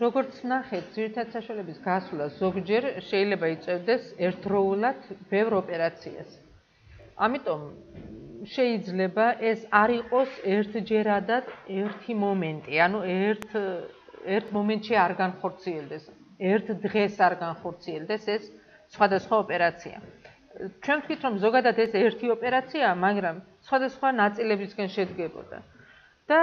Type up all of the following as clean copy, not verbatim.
როგორც ნახეთ, ძირითად საშუალების გასვლა ზოგჯერ შეიძლება იწევდეს ერთდროულად ბევრ ოპერაციას. ამიტომ შეიძლება ეს არ იყოს ერთჯერადად ერთი მომენტი, ანუ ერთ მომენტში არ განხორციელდეს, ერთ დღეს არ განხორციელდეს ეს სხვადასხვა ოპერაცია. ჩვენ ვთქვით, რომ ზოგადად ეს ერთი ოპერაციაა, მაგრამ სხვადასხვა ნაწილებისგან შედგებოდა. და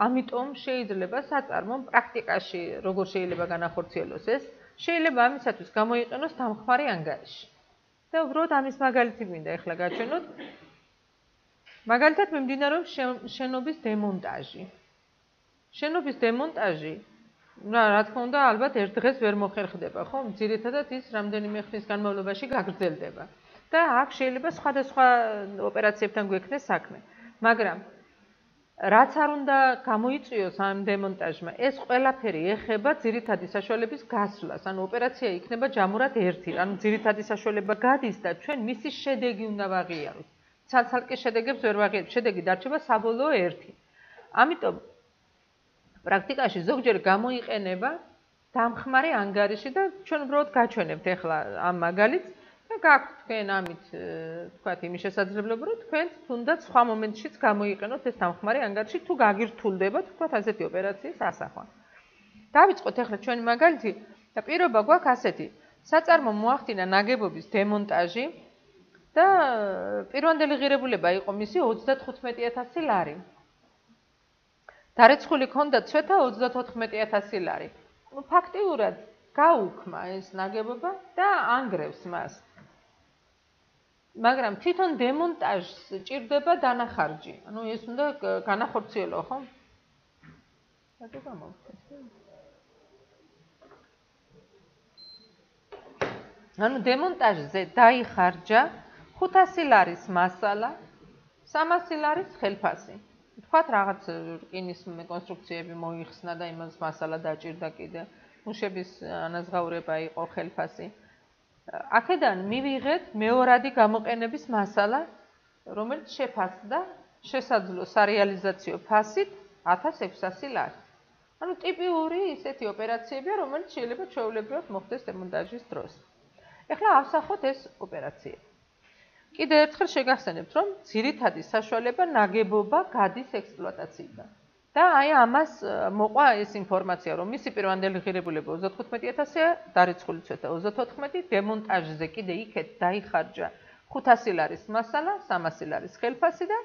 ამიტომ შეიძლება საწარმომ პრაქტიკაში როგორ შეიძლება განახორციელოს ეს, შეიძლება ამისათვის გამოიყენოს დამხმარე ანგარიში. და უბრალოდ ამის მაგალითი მინდა ახლა გაჩვენოთ. მაგალითად მიმდინარეობს შენობის დემონტაჟი. შენობის დემონტაჟი, რა თქმა უნდა, ალბათ ერთ დღეს ვერ მოხერხდება, ხო? ძირითადად ის რამდენიმე ხნის განმავლობაში გაგრძელდება. და აქ შეიძლება სხვადასხვა ოპერაციებთან გვექნეს საქმე. მაგრამ რაც არ უნდა გამოიწვიოს ამ დემონტაჟმა, ეს ყველაფერი ეხება ძირითადი საშუალების გასვლას, ანუ ოპერაცია იქნება ჯამურად ერთი, ანუ ძირითადი საშუალება გადის და ჩვენ მისი შედეგი უნდა ვაღიაროთ. ცალ-ცალკე შედეგებს ვერ ვაღიარებთ, შედეგი დარჩება საბოლოო ერთი. ამიტომ პრაქტიკაში ზოგჯერ გამოიყენება დამხმარე ანგარიში და ჩვენ უბრალოდ გაჩვენებთ ახლა ამ მაგალითს და გაქვთ თქვენ ამით თქვათ იმის შესაძლებლობა, რომ თქვენ თუნდაც სხვა მომენტშიც გამოიყენოთ ეს დამხმარე ანგარიში თუ გაგირთულდებათ თქვათ ასეთი ოპერაციის ასახვა. დავიწყოთ ახლა ჩვენი მაგალითი და პირობა გვაქვს ასეთი. საწარმო მოახდინა ნაგებობის დემონტაჟი და პირვანდელი ღირებულება იყო მისი 35,000 ლარი. დარეცხული ჰქონდა ცვეთა 34,000 ლარი. ფაქტიურად გაუქმა ეს ნაგებობა და ანგრევს მას. მაგრამ თვითონ დემონტაჟს ჭირდება დანახარჯი. ანუ ეს უნდა განახორციელო, ხო? ანუ დემონტაჟზე დაიხარჯა 500 ლარის მასალა, 300 ლარის ხელფასი. თქვათ რაღაც რკინის კონსტრუქციები მოიხსნა და იმას მასალა დაჭირდა კიდე. მუშების ანაზღაურება იყო ხელფასი. აქედან მივიღეთ მეორადი გამოყენების მასალა, რომელიც შეფასდა შესაძლო სარეალიზაციო ფასით 1600 ლარი. ანუ ტიპიური ისეთი ოპერაციებია, რომელიც შეიძლება ჩვეულებრივად მოხდეს დემონტაჟის დროს. ეხლა ავსახოთ ეს ოპერაცია. კიდევ ერთხელ შეგახსენებთ, რომ ძირითადი საშუალება ნაგებობა გადის ექსპლუატაციიდან. და აი ამას მოყვა ეს ინფორმაცია, რომ მისი პირვანდელი ღირებულება 35,000-ია, დარეცხული ცვეთა 34, დემონტაჟზე კიდე იქეთ დაიხარჯა 500 ლარის მასალა, 300 ლარის ხელფასი და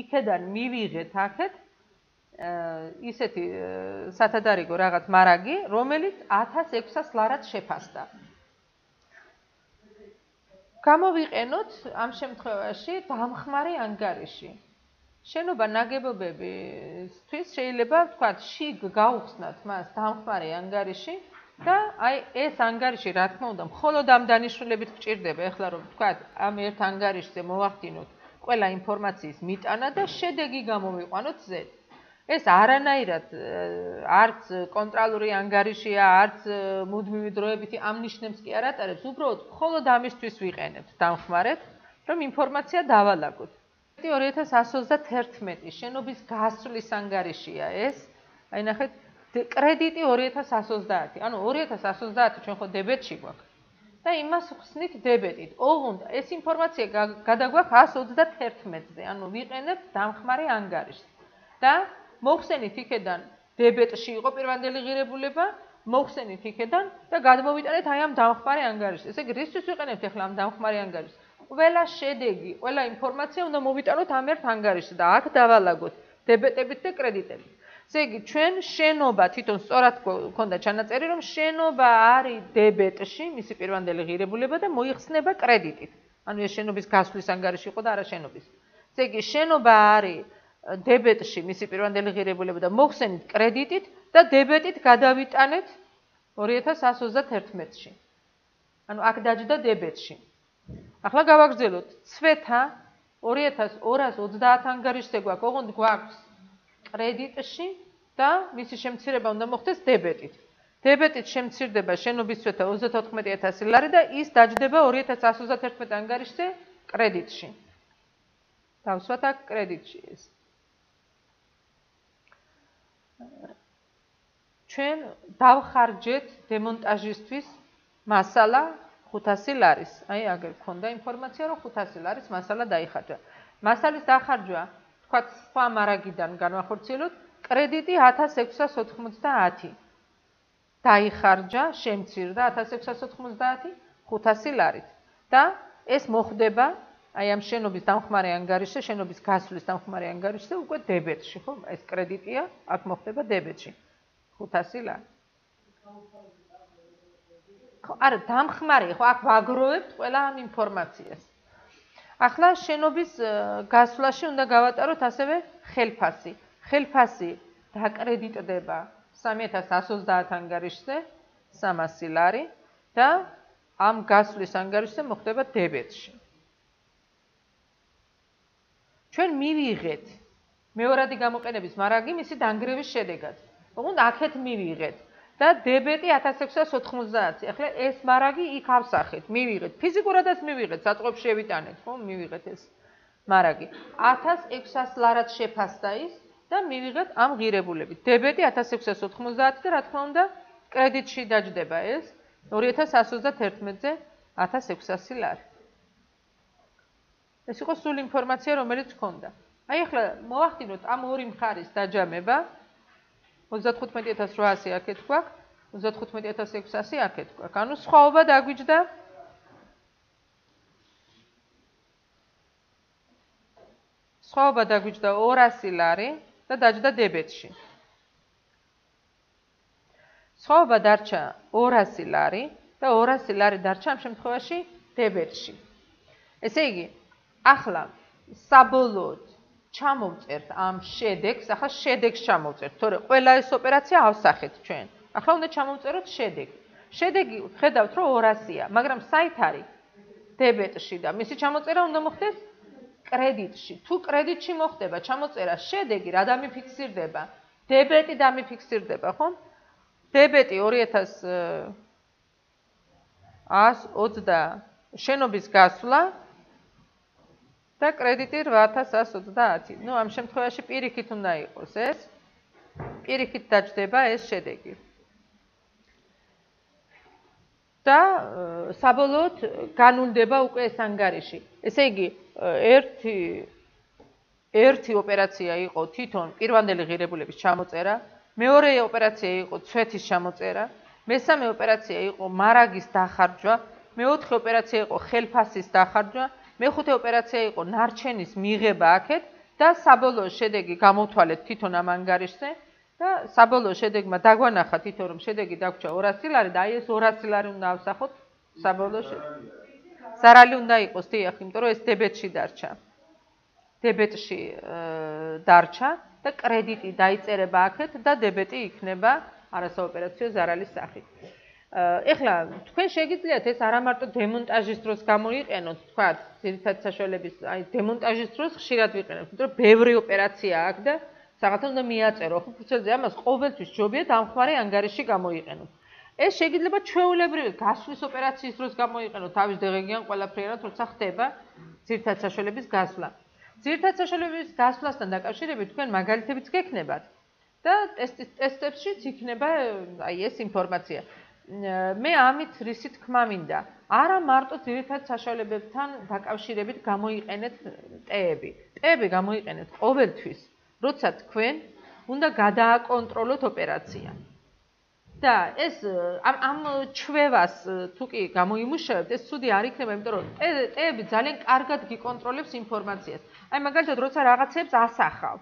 იქედან მივიღეთ აქეთ ისეთი სათადარიგო რაღაც მარაგი, რომელიც 1600 ლარად შეფასდა. გამოვიყენოთ ამ შემთხვევაში დამხმარე ანგარიში. შენობა ნაგებობებისთვის შეიძლება ვთქვათ, შიგ გაუხსნათ მას დამხმარე ანგარიში და აი ეს ანგარიში, რა თქმა უნდა, მხოლოდ ამ დანიშნულებით გჭირდება, ეხლა რომ ვთქვათ, ამ ერთ ანგარიშზე მოვახდინოთ ყველა ინფორმაციის მიტანა და შედეგი გამოვიყვანოთ Z. ეს არანაირად არც კონტროლური ანგარიშია, არც მუდმივი დროებითი ამ ნიშნებს კი არ ატარებს, უბრალოდ მხოლოდ ამისთვის ვიყენებთ დამხმარეთ, რომ ინფორმაცია დავალაგოთ. 2121 შენობის გასვლის ანგარიშია ეს. აი ნახეთ, კრედიტი 2120. ანუ 2120 ჩვენ ხო დებეტში გვაქვს. და იმას ხსნით დებეტით. ოღონდ ეს ინფორმაცია გადაგვაქვს 121-ზე. ანუ ვიყენებთ დამხმარე ანგარიშს. და მოხსენით იქედან დებეტში იყო პირვანდელი ღირებულება, მოხსენით იქედან და გადმოვიტანეთ აი ამ დამხმარე ანგარიშს. ესე იგი, რისთვის ვიყენებთ ახლა ამ დამხმარე ანგარიშს? ყველა შედეგი, ყველა ინფორმაცია უნდა მოვიტანოთ ამ ერთ ანგარიშზე და აქ დავალაგოთ დებეტებით და კრედიტებით. ესე იგი, ჩვენ შენობა თვითონ სწორად გქონდა ჩანაწერი, რომ შენობა არის დებეტში, მისი პირვანდელი ღირებულება და მოიხსნება კრედიტით. ანუ ეს შენობის გასვლის ანგარიში იყო და არა შენობის. ესე იგი, შენობა არის დებეტში, მისი პირვანდელი ღირებულება და მოხსენით კრედიტით და დებეტით გადავიტანეთ 2121-ში. ანუ აქ დაჯდა დებეტში. ახლა გავაგრძელოთ. ცვეთა 2230 ანგარიშზე გვაქვს, ოღონდ გვაქვს კრედიტში და მისი შემცირება უნდა მოხდეს დებეტით. დებეტით შემცირდება შენობის ცვეთა 34,000 ლარი და ის დაჯდება 2131 ანგარიშზე კრედიტში. დავსვათ აქ კრედიტში ეს. ჩვენ დავხარჯეთ დემონტაჟისთვის მასალა 500 ლარის. აი, აგერ გქონდა ინფორმაცია, რომ 500 ლარის მასალა დაიხარჯა. მასალის დახარჯვა, თქვათ, სხვა მარაგიდან განვახორციელოთ, კრედიტი 1690 დაიხარჯა, შემცირდა 1690 500 ლარით და ეს მოხდება აი ამ შენობის დამხმარე ანგარიშზე, შენობის გასვლის დამხმარე ანგარიშზე უკვე დებეტში, ხო? ეს კრედიტია, აქ მოხდება დებეტში 500 ლარი. ხო, არა, დამხმარე, ხო, აქ ვაგროვებთ ყველა ამ ინფორმაციას. ახლა შენობის გასვლაში უნდა გავატაროთ ასევე ხელფასი. ხელფასი დაკრედიტდება 3130 ანგარიშზე 300 ლარი და ამ გასვლის ანგარიშზე მოხდება დებეტში. ჩვენ მივიღეთ მეორადი გამოყენების მარაგი მისი დანგრევის შედეგად. ოღონდ აქეთ მივიღეთ და დებეტი 1690. ახლა ეს მარაგი იქ ავსახეთ, მივიღეთ. ფიზიკურადაც მივიღეთ, საწყობ შევიტანეთ, ხო, მივიღეთ ეს მარაგი. 1600 ლარად შეფასდა ის და მივიღეთ ამ ღირებულებით. დებეტი 1690 და რა თქმა უნდა, კრედიტში დაჯდება ეს 2021-ზე 1600 ლარი. ეს იყო სულ ინფორმაცია, რომელიც გქონდა. აი ახლა მოვახდინოთ ამ ორი მხარის დაჯამება. 35800 აქეთ გვაქვს, 35600 აქეთ გვაქვს. ანუ სხვაობა დაგვიჯდა სხვაობა დაგვიჯდა 200 ლარი და დაჯდა დებეტში. სხვაობა დარჩა 200 ლარი და 200 ლარი დარჩა ამ შემთხვევაში დებეტში. ესე იგი, ახლა საბოლოოდ ჩამოვწერთ ამ შედეგს, ახლა შედეგს ჩამოვწერთ, თორე ყველა ეს ოპერაცია ავსახეთ ჩვენ. ახლა უნდა ჩამოვწეროთ შედეგი. შედეგი ხედავთ, რომ 200-ია, მაგრამ საით არის დებეტში და მისი ჩამოწერა უნდა მოხდეს კრედიტში. თუ კრედიტში მოხდება ჩამოწერა შედეგი, რა დამიფიქსირდება? დებეტი დამიფიქსირდება, ხო? დებეტი 2120 შენობის გასვლა და კრედიტი 8130. ნუ ამ შემთხვევაში პირიქით უნდა იყოს ეს. პირიქით დაჯდება ეს შედეგი. და საბოლოოდ განულდება უკვე ეს ანგარიში. ესე იგი, ერთი ოპერაცია იყო თვითონ პირვანდელი ღირებულების ჩამოწერა, მეორე ოპერაცია იყო ცვეთის ჩამოწერა, მესამე ოპერაცია იყო მარაგის დახარჯვა, მეოთხე ოპერაცია იყო ხელფასის დახარჯვა, მეხუთე ოპერაცია იყო ნარჩენის მიღება აქეთ და საბოლოო შედეგი გამოვთვალეთ თვითონ ამ ანგარიშზე და საბოლოო შედეგმა დაგვანახა თვითონ რომ შედეგი დაგვრჩა 200 ლარი და აი ეს 200 ლარი უნდა ავსახოთ საბოლოო შედეგი. ზარალი უნდა იყოს დიახ, იმიტომ რომ ეს დებეტში დარჩა. დებეტში დარჩა და კრედიტი დაიწერება აქეთ და დებეტი იქნება არასაოპერაციო ზარალის სახით. ეხლა თქვენ შეგიძლიათ ეს არა მარტო დემონტაჟის დროს გამოიყენოთ, თქვათ, ძირითადი საშუალების, აი დემონტაჟის დროს ხშირად ვიყენებთ, იმიტომ რომ ბევრი ოპერაცია აქვს და რაღაცა უნდა მიაწერო, ხო, ფუძელზე ამას ყოველთვის ჯობია დამხმარე ანგარიში გამოიყენოთ. ეს შეიძლება ჩვეულებრივად გასვლის ოპერაციის დროს გამოიყენოთ, თავის დღეგიან ყველაფრიანად, როცა ხდება ძირითადი საშუალების გასვლა. ძირითადი საშუალების გასვლასთან დაკავშირებით თქვენ მაგალითებიც გექნებათ და ტესტებშიც იქნება აი ეს ინფორმაცია. მე ამით რისი თქმა მინდა, არა მარტო ძირითად საშუალებებთან დაკავშირებით გამოიყენეთ ტეები. ტეები გამოიყენეთ ყოველთვის, როცა თქვენ უნდა გადააკონტროლოთ ოპერაცია. და ეს ამ ჩვევას თუ კი გამოიმუშავებთ, ეს ცუდი არ იქნება, იმიტომ რომ ტეები ძალიან კარგად გიკონტროლებს ინფორმაციას. აი მაგალითად, როცა რაღაცებს ასახავ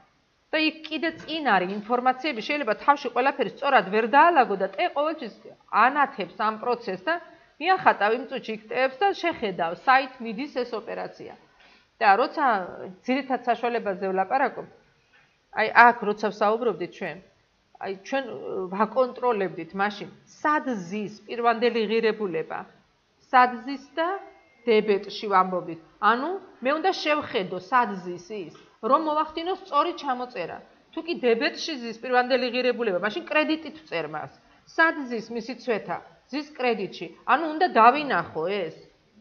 და იქ კიდე წინ არის ინფორმაციები, შეიძლება თავში ყველაფერი სწორად ვერ დაალაგო და ტე ყოველთვის ანათებს ამ პროცესს და მიახატავ იმ წუთში იქ ტეებს და შეხედავ, საით მიდის ეს ოპერაცია. და როცა ძირითად საშუალებაზე ვლაპარაკობ, აი აქ როცა ვსაუბრობდით ჩვენ ვაკონტროლებდით მაშინ სად ზის პირვანდელი ღირებულება, სად ზის და დებეტში ვამბობდით. ანუ მე უნდა შევხედო სად ზის ის, რომ მოვახდინო სწორი ჩამოწერა. თუ კი დებეტში ზის პირვანდელი ღირებულება, მაშინ კრედიტით ვწერ მას. სად ზის მისი ცვეთა? ზის კრედიტში. ანუ უნდა დავინახო ეს.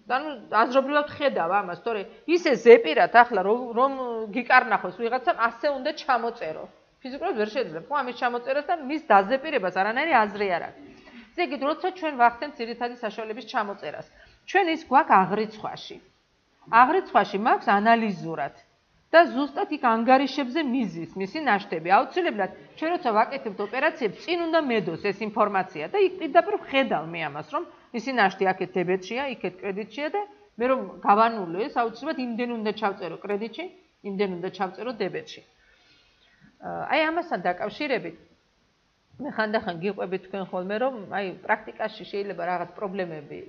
ანუ აზრობრივად ხედავ ამას, თორე ისე ზეპირად ახლა რომ გიკარნახოს ვიღაცამ, ასე უნდა ჩამოწერო. ფიზიკურად ვერ შეძლებთ ხო ამის ჩამოწერას და მის დაზეპირებას არანაირი აზრი არ აქვს. ესე იგი, როცა ჩვენ ვახდენთ ძირითადი საშუალების ჩამოწერას, ჩვენ ის გვაქვს აღრიცხვაში. აღრიცხვაში მაქვს ანალიზურად და ზუსტად იქ ანგარიშებზე მიზის, მისი ნაშთები. აუცილებლად, ჩვენ როცა ვაკეთებთ ოპერაციებს, წინ უნდა მედოს ეს ინფორმაცია და იქ პირდაპირ ვხედავ მე ამას, რომ მისი ნაშთი აქეთ დებეტშია, იქეთ კრედიტშია და მე რომ გავანულო ეს, აუცილებლად იმდენ უნდა ჩავწერო კრედიტში, იმდენ უნდა ჩავწერო დებეტში. აი ამასთან დაკავშირებით მე ხანდახან გიყვებით თქვენ ხოლმე რომ აი პრაქტიკაში შეიძლება რაღაც პრობლემები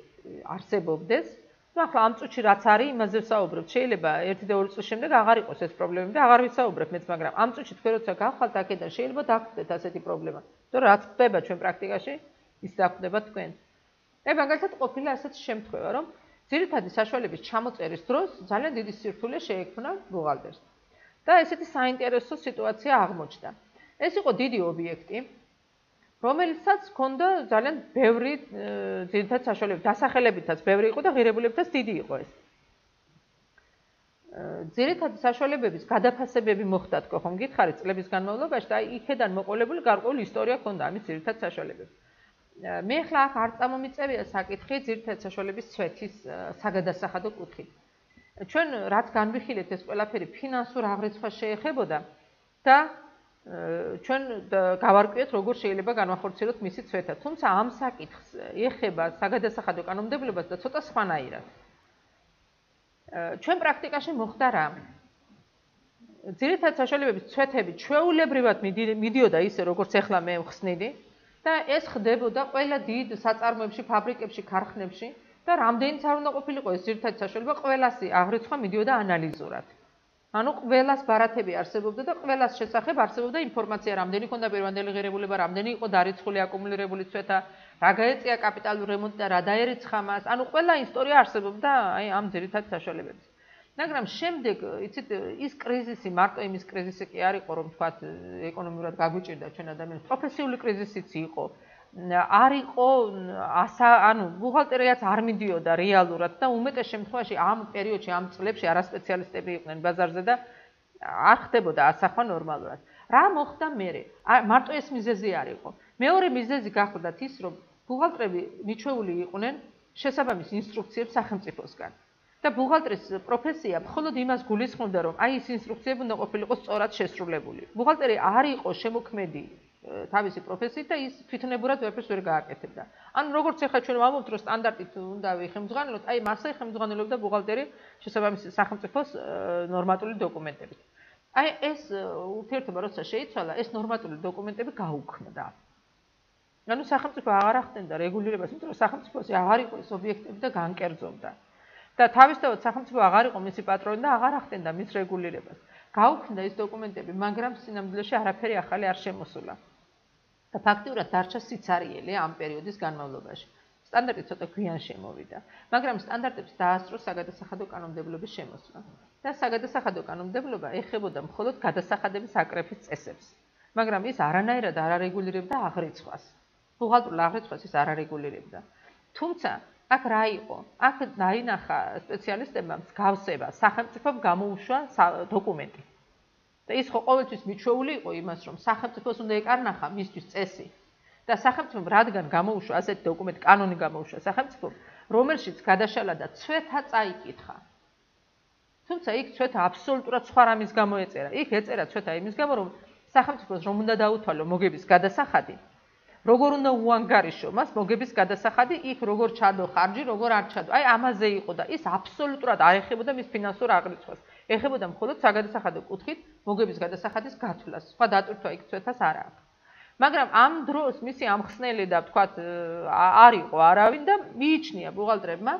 არსებობდეს. ნუ ახლა ამ წუთში რაც არის, იმაზე ვსაუბრობთ. შეიძლება 1 და 2 წლის შემდეგ აღარ იყოს ეს პრობლემები და აღარ ვისაუბრებ მეც, მაგრამ ამ წუთში თქვენ როცა გავხვალთ აქედან, შეიძლება დაგვხდეთ ასეთი პრობლემა. იმიტომ რომ რაც ხდება ჩვენ პრაქტიკაში, ის დახვდება თქვენ. აი მაგალითად ყოფილა ასეთი შემთხვევა, რომ ძირითადი საშუალების ჩამოწერის დროს ძალიან დიდი სირთულე შეექმნა ბუღალტერს. და ესეთი საინტერესო სიტუაცია აღმოჩნდა. ეს იყო დიდი ობიექტი, რომელსაც ჰქონდა ძალიან ბევრი ძირითადი საშუალება, დასახელებითაც ბევრი იყო და ღირებულებითაც დიდი იყო ეს. ძირითადი საშუალებების გადაფასებები მოხდა თქო ხომ გითხარით წლების განმავლობაში და აი იქედან მოყოლებული გარკვეული ისტორია ჰქონდა ამის ძირითადი საშუალებების. მე ახლა აქ არ წამომიწევია საკითხი ძირითადი საშუალების ცვეთის საგადასახადო კუთხით. ჩვენ რაც განვიხილეთ ეს ყველაფერი ფინანსურ აღრიცხვას შეეხებოდა და ჩვენ გავარკვიეთ როგორ შეიძლება განვახორციელოთ მისი ცვეთა. თუმცა ამ საკითხს ეხება საგადასახადო კანონმდებლობას და ცოტა სხვანაირად. ჩვენ პრაქტიკაში მოხდა რა? ძირითადი საშუალებების ცვეთები ჩვეულებრივად მიდიოდა ისე როგორც ახლა მე ვხსნიდი და ეს ხდებოდა ყველა დიდ საწარმოებში, ფაბრიკებში, ქარხნებში და რამდენიც არ უნდა ყოფილიყო ეს ძირითადი საშუალება, ყველასი აღრიცხვა მიდიოდა ანალიზურად. ანუ ყველას ბარათები არსებობდა და ყველას შესახებ არსებობდა ინფორმაცია, რამდენი ქონდა პირვანდელი ღირებულება, რამდენი იყო დარიცხული აკუმულირებული ცვეთა, რა გაეწია კაპიტალურ რემონტს და რა დაერიცხა მას. ანუ ყველა ისტორია არსებობდა აი ამ ძირითადი საშუალებების. მაგრამ შემდეგ, იცით, ის კრიზისი მარტო იმის კრიზისი კი არ იყო, რომ თქვათ ეკონომიურად გაგვიჭირდა ჩვენ ადამიანებს, პროფესიული კრიზისიც იყო. არ იყო ანუ ბუღალტერიაც არ მიდიოდა რეალურად და უმეტეს შემთხვევაში ამ პერიოდში, ამ წლებში არასპეციალისტები იყვნენ ბაზარზე და არ ხდებოდა ასახვა ნორმალურად. რა მოხდა მერე? მარტო ეს მიზეზი არ იყო. მეორე მიზეზი გახლდათ ის, რომ ბუღალტრები მიჩვეული იყვნენ შესაბამის ინსტრუქციებს სახელმწიფოსგან. და ბუღალტრის პროფესია მხოლოდ იმას გულისხმობდა, რომ აი ეს ინსტრუქციები უნდა ყოფილიყო სწორად შესრულებული. ბუღალტერი არ იყო შემოქმედი თავისი პროფესიით და ის თვითნებურად ვერაფერს ვერ გააკეთებდა. ანუ როგორც ახლა ჩვენ ვამბობთ, რომ სტანდარტით უნდა ვიხემძღვანელოთ, აი მასე ხემძღვანელობდა ბუღალტერი შესაბამისი სახელმწიფოს ნორმატული დოკუმენტებით. აი ეს ურთიერთობა როცა შეიცვალა, ეს ნორმატული დოკუმენტები გაუქმდა. ანუ სახელმწიფო აღარ ახდენდა რეგულირებას, იმიტომ რომ სახელმწიფოსი აღარ იყო ეს ობიექტები და განკერძობდა. და თავისთავად სახელმწიფო აღარ იყო მისი პატრონი და აღარ ახდენდა მის რეგულირებას. გაუქმდა ეს დოკუმენტები, მაგრამ სინამდვილეში არაფერი ახალი არ შემოსულა. და ფაქტიურად დარჩა სიცარიელი ამ პერიოდის განმავლობაში. სტანდარტი ცოტა გვიან შემოვიდა, მაგრამ სტანდარტებს დაასწრო საგადასახადო კანონმდებლობის შემოსვლა. და საგადასახადო კანონმდებლობა ეხებოდა მხოლოდ გადასახადების აკრეფის წესებს, მაგრამ ის არანაირად არ არეგულირებდა აღრიცხვას. ბუღალტრულ აღრიცხვას ის არ არეგულირებდა. თუმცა აქ რა იყო? აქ დაინახა სპეციალისტებმა მსგავსება, სახელმწიფომ გამოუშვა დოკუმენტი. და ის ხო ყოველთვის მიჩვეული იყო იმას, რომ სახელმწიფოს უნდა ეკარნახა მისთვის წესი. და სახელმწიფომ რადგან გამოუშვა ასეთი დოკუმენტი, კანონი გამოუშვა სახელმწიფომ, რომელშიც გადაშალა და ცვეთა წაიკითხა. თუმცა იქ ცვეთა აბსოლუტურად სხვა რამის გამო ეწერა. იქ ეწერა ცვეთა იმის გამო, რომ სახელმწიფოს რომ უნდა დაუთვალო მოგების გადასახადი, როგორ უნდა უანგარიშო მას მოგების გადასახადი, იქ როგორ ჩადო ხარჯი, როგორ არ ჩადო. აი ამაზე იყო და ის აბსოლუტურად არ ეხებოდა მის ფინანსურ აღრიცხვას. ეხებოდა მხოლოდ საგადასახადო კუთხით მოგების გადასახადის გათვლას. სხვა დატვირთვა იქ ცვეთას არ აქვს. მაგრამ ამ დროს მისი ამხსნელი და ვთქვათ არ იყო არავინ და მიიჩნია ბუღალტრებმა,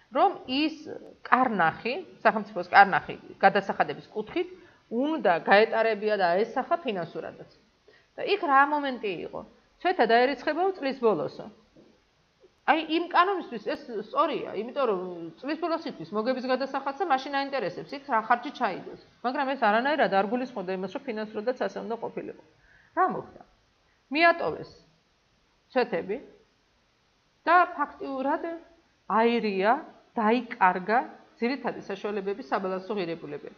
რომ ის კარნახი, სახელმწიფოს კარნახი გადასახადების კუთხით უნდა გაეტარებია და ესახა ფინანსურადაც. და იქ რა მომენტი იყო? ცვეთა დაერიცხებაო წლის ბოლოსო. აი იმ კანონისთვის ეს სწორია, იმიტომ რომ წლის ბოლოს იწვის მოგების გადასახადს და მაშინ აინტერესებს იქ რა ხარჯი ჩაიდოს. მაგრამ ეს არანაირად არ გულისხმობდა იმას, რომ ფინანსურადაც ასე უნდა ყოფილიყო. რა მოხდა? მიატოვეს ცვეთები და ფაქტიურად აირია, დაიკარგა ძირითადი საშუალებების საბალანსო ღირებულებები.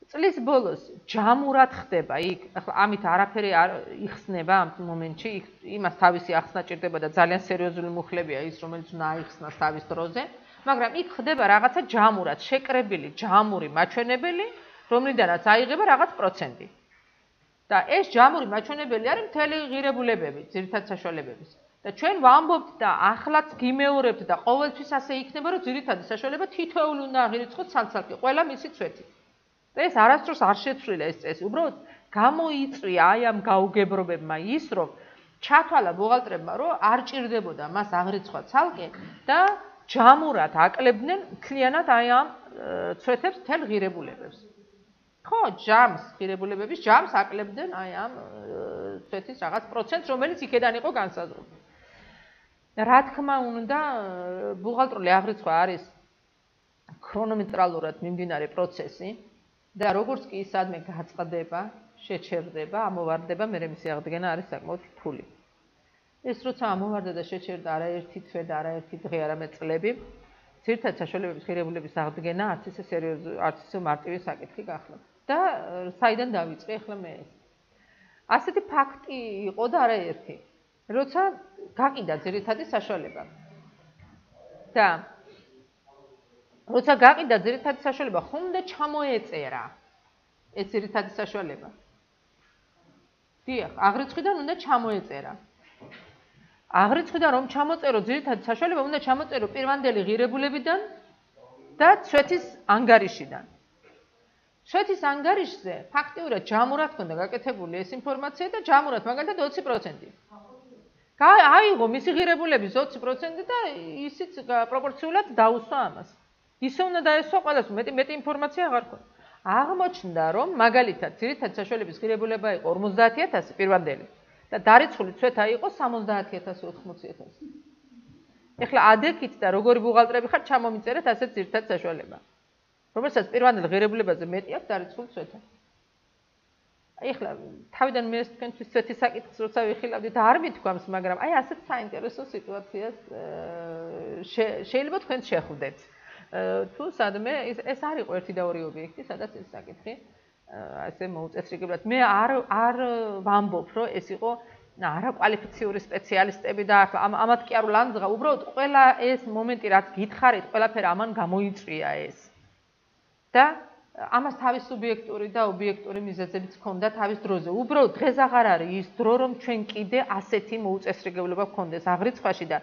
წლის ბოლოს ჯამურად ხდება იქ, ახლა ამით არაფერი არ იხსნება ამ მომენტში, იმას თავისი ახსნა ჭირდება და ძალიან სერიოზული მუხლებია ის, რომელიც უნდა აიხსნას თავის დროზე, მაგრამ იქ ხდება რაღაცა ჯამურად, შეკრებილი ჯამური მაჩვენებელი, რომლიდანაც აიღება რაღაც პროცენტი. და ეს ჯამური მაჩვენებელი არის მთელი ღირებულებები, ძირითად საშუალებების. და ჩვენ ვამბობთ და ახლაც გიმეორებთ და ყოველთვის ასე იქნება, რომ ძირითადი საშუალება თითოეული უნდა აღირიცხოს ცალ-ცალკე, ყველა მისი ცვეთით. და ეს არასდროს არ შეცვლილა ეს წესი, უბრალოდ გამოიწვია აი ამ გაუგებრობებმა ის, რომ ჩათვალა ბუღალტრებმა, რომ არ ჭირდებოდა მას აღრიცხვა ცალკე და ჯამურად აკლებდნენ მთლიანად აი ამ ცვეთებს თელ ღირებულებებს. ხო, ჯამს ღირებულებების ჯამს აკლებდნენ აი ამ ცვეთის რაღაც პროცენტს, რომელიც იქედან იყო განსაზღვრული. რა თქმა უნდა, ბუღალტრული აღრიცხვა არის ქრონომეტრალურად მიმდინარე პროცესი და როგორც კი ის სადმე გაწყდება, შეჩერდება, ამოვარდება, მერე მისი აღდგენა არის საკმაოდ რთული. ეს როცა ამოვარდა და შეჩერდა არაერთი თვე და არაერთი დღე, არამედ წლები, ძირითად საშუალებების ღირებულების აღდგენა არც ისე სერიოზული, არც ისე მარტივი საკითხი გახდა. და საიდან დავიწყე ახლა მე ეს? ასეთი ფაქტი იყო და არაერთი. როცა გაყიდა ძირითადი საშუალება. და როცა გაყიდა ძირითადი საშუალება, ხომ უნდა ჩამოეწერა ეს ძირითადი საშუალება. დიახ, აღრიცხვიდან უნდა ჩამოეწერა. აღრიცხვიდან რომ ჩამოწერო ძირითადი საშუალება, უნდა ჩამოწერო პირვანდელი ღირებულებიდან და ცვეთის ანგარიშიდან. ცვეთის ანგარიშზე ფაქტიურად ჯამურად ჰქონდა გაკეთებული ეს ინფორმაცია და ჯამურად მაგალითად 20%. აიღო მისი ღირებულების 20% და ისიც პროპორციულად დაუსვა ამას. ისე უნდა დაესვა ყველას, მეტი ინფორმაცია აღარ ქონდა. აღმოჩნდა, რომ მაგალითად ძირითადი საშუალების ღირებულება იყო 50000 პირვანდელი და დარიცხული ცვეთა იყო 70000-800000. ეხლა ადექით და როგორი ბუღალტრები ხართ, ჩამომიწერეთ ასეთ ძირითად საშუალება. რომელსაც პირვანდელ ღირებულებაზე მეტი აქვს დარიცხული ცვეთა. ეხლა თავიდან მე ეს თქვენთვის ცვეთის საკითხს როცა ვიხილავდით, არ მithქვამს, მაგრამ აი ასეთ საინტერესო სიტუაციას შეიძლება თქვენ შეხვდეთ. თუ სადმე ეს არ იყო ერთი და ორი ობიექტი, სადაც ეს საკითხი ასე მოუწესრიგებლად. მე არ ვამბობ, რომ ეს იყო არაკვალიფიციური სპეციალისტები და ამათ კი არ ვლანძღა, უბრალოდ ყველა ეს მომენტი რაც გითხარით, ყველაფერი ამან გამოიწვია ეს. და ამას თავის სუბიექტური და ობიექტური მიზეზებიც ჰქონდა თავის დროზე. უბრალოდ დღეს აღარ არის ის დრო, რომ ჩვენ კიდე ასეთი მოუწესრიგებლობა გქონდეს აღრიცხვაში და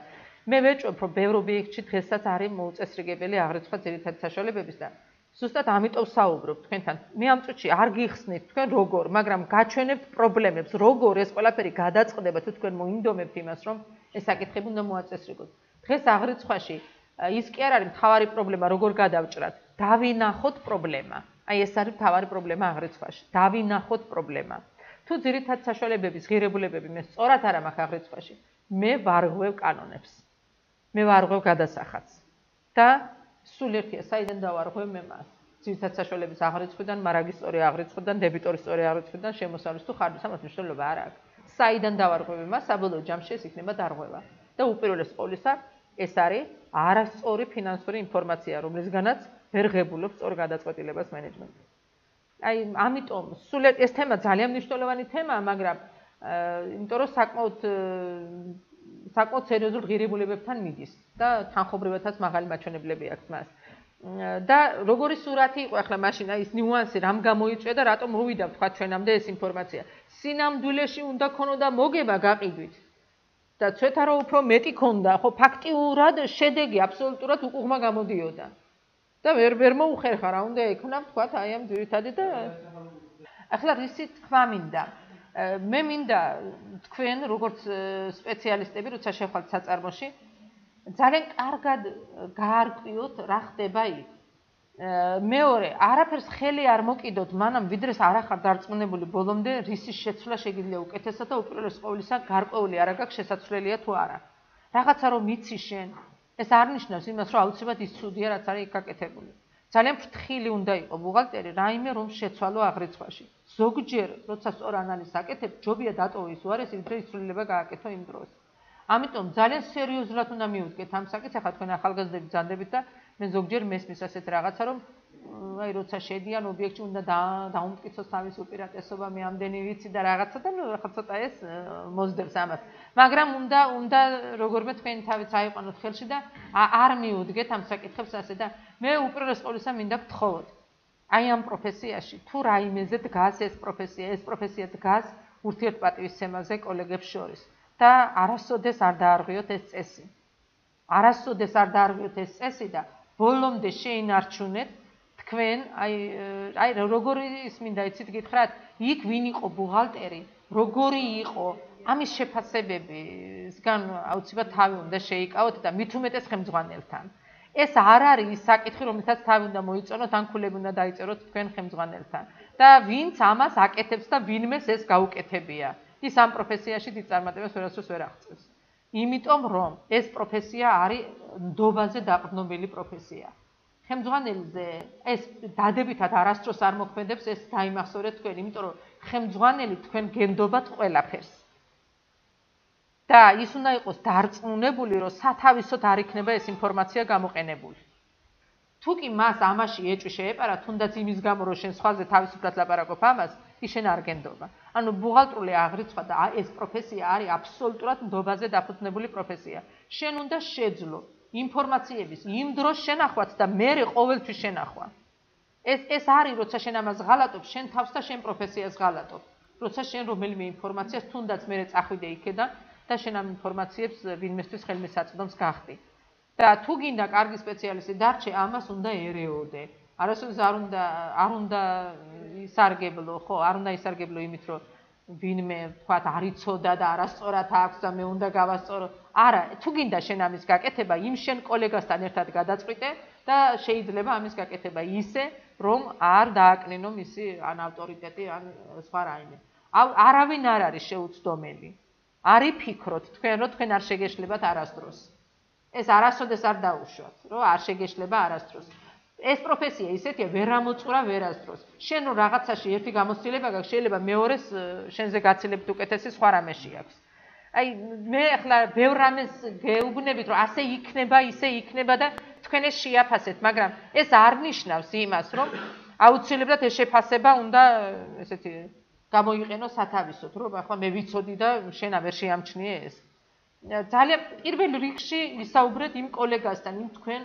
მე ვეჭვობ, რომ ბევრ ობიექტში დღესაც არის მოუწესრიგებელი აღრიცხვა ძირითადი საშუალებების და ზუსტად ამიტომ საუბრობ თქვენთან. მე ამ წუთში არ გიხსნით თქვენ როგორ, მაგრამ გაჩვენებთ პრობლემებს, როგორ ეს ყველაფერი გადაწყდება, თუ თქვენ მოინდომებთ იმას, რომ ეს საკითხები უნდა მოაწესრიგოთ. დღეს აღრიცხვაში ის კი არ არის მთავარი პრობლემა, როგორ გადავჭრათ. დავინახოთ პრობლემა. აი ეს არის მთავარი პრობლემა აღრიცხვაში. დავინახოთ პრობლემა. თუ ძირითად საშუალებების ღირებულებები მე სწორად არ მაქვს აღრიცხვაში, მე ვარღვევ კანონებს. მე ვარღვევ გადასახადს. და სულ ერთია, საიდან დავარღვევ მე მას. ძირითად საშუალების აღრიცხვიდან, მარაგის სწორი აღრიცხვიდან, დებიტორის სწორი აღრიცხვიდან, შემოსავლის თუ ხარჯის ამას მნიშვნელობა არ აქვს. საიდან დავარღვევ მას, საბოლოო ჯამში ეს იქნება დარღვევა. და უპირველეს ყოვლისა, ეს არის არასწორი ფინანსური ინფორმაცია, რომლისგანაც ვერ ღებულობს სწორ გადაწყვეტილებას მენეჯმენტი. აი, ამიტომ სულ ეს თემა ძალიან მნიშვნელოვანი თემაა, მაგრამ იმიტომ რომ საკმაოდ სერიოზულ ღირებულებებთან მიდის და თანხმობრივადაც მაღალი მაჩვენებლები აქვს მას. და როგორი სურათი იყო ახლა მაშინ აი ეს ნიუანსი რამ გამოიწვია და რატომ მოვიდა თქვა ჩვენამდე ეს ინფორმაცია. სინამდვილეში უნდა ქონოდა მოგება გაყიდვით. და ცვეთა რო უფრო მეტი ქონდა, ხო ფაქტიურად შედეგი აბსოლუტურად უკუღმა გამოდიოდა. და ვერ მოუხერხა რა უნდა ექნა თქვა აი ამ ძირითადი და ახლა რისი თქვა მინდა. მე მინდა თქვენ როგორც სპეციალისტები როცა შეხვალთ საწარმოში ძალიან კარგად გაარკვიოთ რა ხდება იქ. მეორე, არაფერს ხელი არ მოკიდოთ მანამ ვიდრე არ ახარ დარწმუნებული ბოლომდე რისის შეცვლა შეგიძლია უკეთესად და უპირველეს ყოვლისა გარკვეული არ აქვს შესაძლებელია თუ არა. რაღაცა რომ იცი შენ ეს არ ნიშნავს იმას, რომ აუცილებლად ის ცუდია, რაც არის გაკეთებული. ძალიან ფრთხილი უნდა იყოს ბუღალტერი რაიმე რომ შეცვალო აღრიცხვაში. ზოგჯერ, როცა სწორ ანალიზს აკეთებ, ჯობია დატოვო ის უარესი, ვიდრე ისრულება გააკეთო იმ დროს. ამიტომ ძალიან სერიოზულად უნდა მივუდგეთ ამ საკითხს, ახლა თქვენ ახალგაზრდები ძანდებით და მე ზოგჯერ მესმის ასეთ რაღაცა, რომ აი როცა შედიან ობიექტში უნდა დაუმტკიცოს თავის უპირატესობა, მე ამდენი ვიცი და რაღაცა და ახლა ცოტა ეს მოსდევს ამას. მაგრამ უნდა როგორმე თქვენი თავიც აიყვანოთ ხელში და არ მიუდგეთ ამ საკითხებს ასე და მე უპირველეს ყოვლისა მინდა გთხოვოთ. აი ამ პროფესიაში თუ რაიმეზე დგას ეს პროფესია დგას ურთიერთპატივისცემაზე კოლეგებს შორის და არასოდეს არ დაარღვიოთ ეს წესი. არასოდეს არ დაარღვიოთ ეს წესი და ბოლომდე შეინარჩუნეთ თქვენ აი როგორი ის მინდა იცით გითხრათ, იქ ვინ იყო ბუღალტერი, როგორი იყო ამის შეფასებებისგან აუცილებლად თავი უნდა შეიკავოთ და მით უმეტეს ხელმძღვანელთან. ეს არ არის ის საკითხი, რომელსაც თავი უნდა მოიწონოთ, ან ქულები უნდა დაიწეროთ თქვენ ხელმძღვანელთან. და ვინც ამას აკეთებს და ვინმეს ეს გაუკეთებია. ის ამ პროფესიაში დიდ წარმატებას ვერასდროს ვერ აღწევს. იმიტომ რომ ეს პროფესია არის ნდობაზე დაყრდნობილი პროფესია. ხელმძღვანელზე ეს დადებითად არასდროს არ მოქმედებს, ეს დაიმახსოვრეთ თქვენ, იმიტომ რომ ხელმძღვანელი თქვენ გენდობათ ყველაფერს. და ის უნდა იყოს დარწმუნებული, რომ სათავისოდ არ იქნება ეს ინფორმაცია გამოყენებული. თუ კი მას ამაში ეჭვი შეეპარა, თუნდაც იმის გამო, რომ შენ სხვაზე თავისუფლად ლაპარაკობ ამას, ის შენ არ გენდობა. ანუ ბუღალტრული აღრიცხვა და ეს პროფესია არის აბსოლუტურად ნდობაზე დაფუძნებული პროფესია. შენ უნდა შეძლო ინფორმაციების იმ დროს შენახვაც და მერე ყოველთვის შენახვა. ეს არის, როცა შენ ამას ღალატობ, შენ თავს და შენ პროფესიას ღალატობ. როცა შენ რომელიმე ინფორმაციას თუნდაც მერე წახვიდე იქიდან და შენ ამ ინფორმაციებს ვინმესთვის ხელმისაწვდომს გახდი. და თუ გინდა კარგი სპეციალისტი დარჩე, ამას უნდა ერეოდე. არასოდეს არ უნდა ისარგებლო, ხო, არ უნდა ისარგებლო იმით, რომ ვინმე თქვათ არ იცოდა და არასწორად აქვს და მე უნდა გავასწორო. არა, თუ გინდა შენ ამის გაკეთება, იმ შენ კოლეგასთან ერთად გადაწყვიტე და შეიძლება ამის გაკეთება ისე, რომ არ დააკნინო მისი ან ავტორიტეტი, ან სხვა რაიმე. არავინ არ არის შეუცდომელი. არი ფიქროთ თქვენ, რომ თქვენ არ შეგეშლებათ არასდროს. ეს არასოდეს არ დაუშვათ, რომ არ შეგეშლება არასდროს. ეს პროფესია ისეთია, ვერ ამოწურა ვერასდროს. შენ რომ რაღაცაში ერთი გამოცდილება გაქვს, შეიძლება მეორეს შენზე გაცილებით უკეთესი სხვა რამეში აქვს. აი მე ახლა ბევრ რამეს გეუბნებით, რომ ასე იქნება, ისე იქნება და თქვენ ეს შეაფასეთ, მაგრამ ეს არ ნიშნავს იმას, რომ აუცილებლად ეს შეფასება უნდა ესეთი გამოიყენო სათავისოდ, რომ ახლა მე ვიცოდი და შენა ვერ შეამჩნიე ეს. ძალიან პირველ რიგში ვისაუბრეთ იმ კოლეგასთან, იმ თქვენ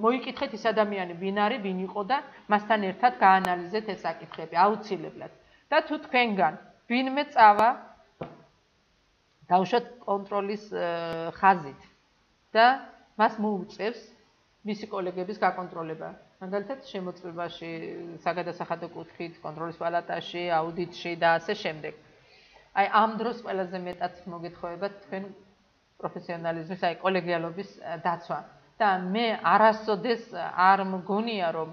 მოიკითხეთ ის ადამიანი ვინ არის, ვინ იყო და მასთან ერთად გაანალიზეთ ეს საკითხები აუცილებლად. და თუ თქვენგან ვინმე წავა დავუშვათ კონტროლის ხაზით და მას მოუწევს მისი კოლეგების გაკონტროლება. მაგალითად შემოწმებაში, საგადასახადო კუთხით, კონტროლის პალატაში, აუდიტში და ასე შემდეგ. აი ამ დროს ყველაზე მეტად მოგეთხოვებათ თქვენ პროფესიონალიზმის, აი კოლეგიალობის დაცვა. და მე არასოდეს არ მგონია, რომ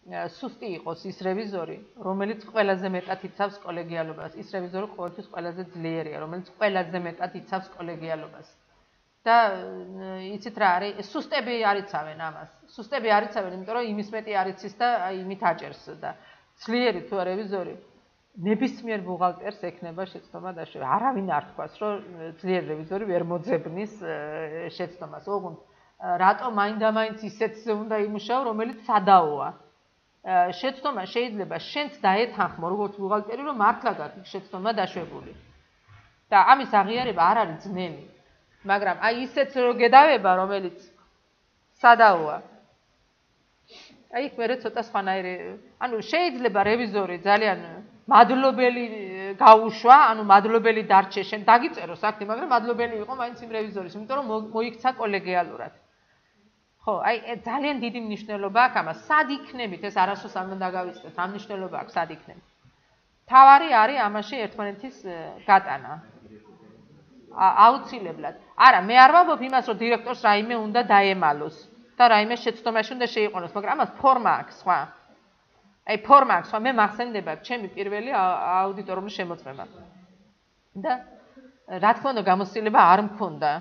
სუსტი იყოს ის რევიზორი, რომელიც ყველაზე მეტად იცავს კოლეგიალობას. ის რევიზორი ყოველთვის ყველაზე ძლიერია, რომელიც ყველაზე მეტად იცავს კოლეგიალობას. და იცით რა არის, სუსტები არ იცავენ ამას. სუსტები არ იცავენ, იმიტომ რომ იმის მეტი არ იცის და იმით აჭერს და ძლიერი თუ რევიზორი ნებისმიერ ბუღალტერს ექნება შეცდომა დაშვება. არავინ არ თქვას, რომ ძლიერი რევიზორი ვერ მოძებნის შეცდომას. ოღონდ რატომ მაინდა-მაინც ისეთზე უნდა იმუშაო, რომელიც სადაოა. შეცდომა შეიძლება შენც დაეთანხმო, როგორც ბუღალტერი, რომ მართლა გაქვს შეცდომა დაშვებული. და ამის აღიარება არ არის ძნელი. მაგრამ აი ისეც რო გედავება, რომელიც სადაოა. აი იქ მერე ცოტა სხვანაირი, ანუ შეიძლება რევიზორი ძალიან მადლობელი გაუშვა, ანუ მადლობელი დარჩე შენ დაგიწერო საქმე, მაგრამ მადლობელი იყო მაინც იმ რევიზორის, იმიტომ რომ მოიქცა კოლეგიალურად. ხო, აი ძალიან დიდი მნიშვნელობა აქვს ამას. სად იქნებით ეს არასდროს არ უნდა გავიწყდეთ, ამ მნიშვნელობა აქვს სად იქნებით. თავარი არის ამაში ერთმანეთის გატანა. აუცილებლად. არა, მე არ ვამბობ იმას, რომ დირექტორს რაიმე უნდა დაემალოს და რაიმე შეცდომაში უნდა შეიყვანოს, მაგრამ ამას ფორმა აქვს სხვა. აი ფორმა აქვს სხვა, მე მახსენდება ჩემი პირველი აუდიტორული შემოწმება. და რა თქმა უნდა, გამოცდილება არ მქონდა.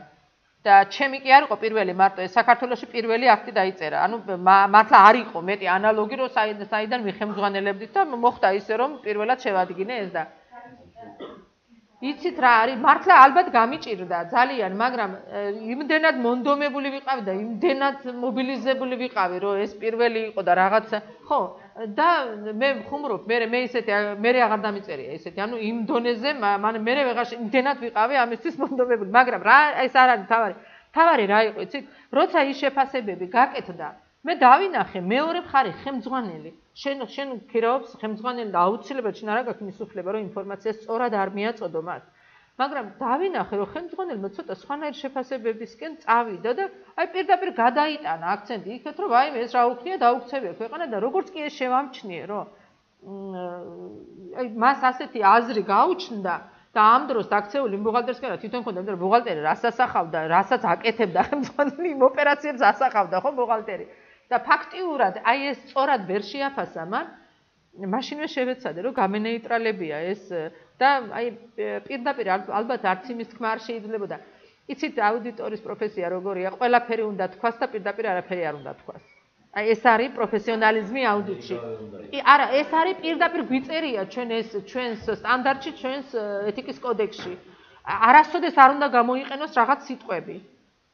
და ჩემი კი არ იყო პირველი, მარტო ეს საქართველოში პირველი აქტი დაიწერა. ანუ მართლა არ იყო მეტი ანალოგი, რომ საიდან ვიხემძღვანელებდით და მოხდა ისე, რომ პირველად შევადგინე ეს და იცით რა არის, მართლა ალბათ გამიჭირდა ძალიან, მაგრამ იმდენად მონდომებული ვიყავი და იმდენად მობილიზებული ვიყავი, რომ ეს პირველი იყო და რაღაცა, ხო, და მე ხუმრობ, მე ისეთი, მე აღარ დამიწერია ისეთი, ანუ იმ დონეზე, მე ვეღარ იმდენად ვიყავი ამისთვის მონდომებული, მაგრამ რა ეს არ არის თავარი რა იყო, იცით, როცა ის შეფასებები გაკეთდა, მე დავინახე მეორე მხარე ხელმძღვანელი. შენ ქირაობს ხელმძღვანელი და აუცილებლად შენ არ გაქვს მის უფლება რომ ინფორმაცია სწორად არ მიაწოდო მას. მაგრამ დავინახე რომ ხელმძღვანელმა ცოტა სხვანაირ შეფასებებისკენ წავიდა და აი პირდაპირ გადაიტანა აქცენტი იქეთ რომ აი ეს რა უქნია დაუქცევია ქვეყანა და როგორც კი ეს შევამჩნიე რომ აი მას ასეთი აზრი გაუჩნდა და ამ დროს დაქცეული ბუღალტერსკენ რა თვითონ ხონდა იმიტომ რომ ბუღალტერი რას ასახავდა, რასაც აკეთებდა ხელმძღვანელი იმ ოპერაციებს ასახავდა ხო ბუღალტერი. და ფაქტიურად აი ეს სწორად ვერ შეაფასა მან მაშინვე შევეცადე რომ გამენეიტრალებია ეს და აი პირდაპირ ალბათ არც იმის თქმა არ შეიძლებოდა იცით აუდიტორის პროფესია როგორია ყველაფერი უნდა თქვას და პირდაპირ არაფერი არ უნდა თქვას აი ეს არის პროფესიონალიზმი აუდიტში არა ეს არის პირდაპირ გვიწერია ჩვენს სტანდარტში ჩვენს ეთიკის კოდექსში არასოდეს არ უნდა გამოიყენოს რაღაც სიტყვები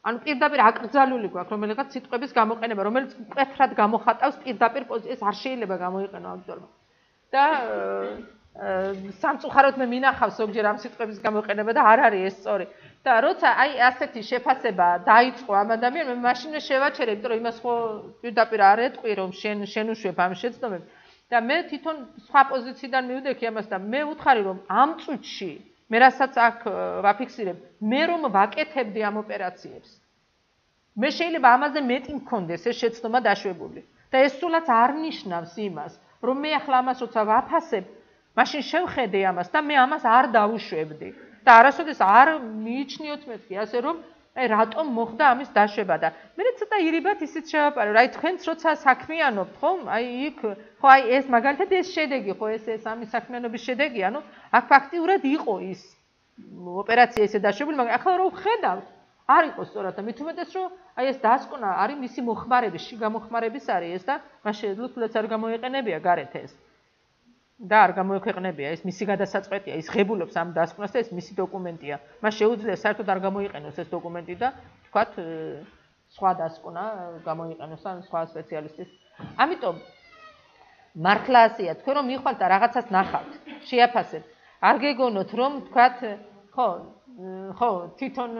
ანუ პირდაპირ აკრძალული გვაქვს რომელიღაც სიტყვების გამოყენება, რომელიც მკვეთრად გამოხატავს პირდაპირ პოზიციას არ შეიძლება გამოიყენო აუდიტორმა. და სამწუხაროდ მე მინახავს ზოგჯერ ამ სიტყვების გამოყენება და არ არის ეს სწორი. და როცა აი ასეთი შეფასება დაიწყო ამ ადამიანმა, მე მაშინვე შევაჩერე, იმიტომ რომ იმას ხო პირდაპირ არ ეტყვი რომ შენ უშვებ ამ შეცდომებს. და მე თვითონ სხვა პოზიციიდან მივდექი ამას და მე ვუთხარი რომ ამ წუთში მე რასაც აქ ვაფიქსირებ, მე რომ ვაკეთებდი ამ ოპერაციებს. მე შეიძლება ამაზე მეტი მქონდეს ეს შეცდომა დაშვებული. და ეს სულაც არ ნიშნავს იმას, რომ მე ახლა ამას როცა ვაფასებ, მაშინ შევხედე ამას და მე ამას არ დავუშვებდი. და არასოდეს არ მიიჩნიოთ მეთქი, ასე რომ აი რატომ მოხდა ამის დაშვება და მე ცოტა ირიბად ისიც შევაპარო, აი თქვენც როცა საქმიანობთ, ხო? აი იქ ხო აი ეს მაგალითად ეს შედეგი, ხო ეს ამის საქმიანობის შედეგი, ანუ აქ ფაქტიურად იყო ის ოპერაცია ესე დაშვებული, მაგრამ ახლა რომ ვხედავთ, არ იყო სწორად და მით უმეტეს რომ აი ეს დასკვნა არის მისი მოხმარების, შიგამოხმარების არის ეს და მას შეძლოთ არ გამოიყენებია გარეთ ეს. და არ გამოექვეყნებია ეს მისი გადასაწყვეტია, ის ღებულობს ამ დასკვნას და ეს მისი დოკუმენტია. მას შეუძლია საერთოდ არ გამოიყენოს ეს დოკუმენტი და თქვათ სხვა დასკვნა გამოიყენოს ან სხვა სპეციალისტის. ამიტომ მართლა ასეა, თქვენ რომ მიხვალთ და რაღაცას ნახავთ, შეაფასებთ. არ გეგონოთ რომ თქვათ ხო, თვითონ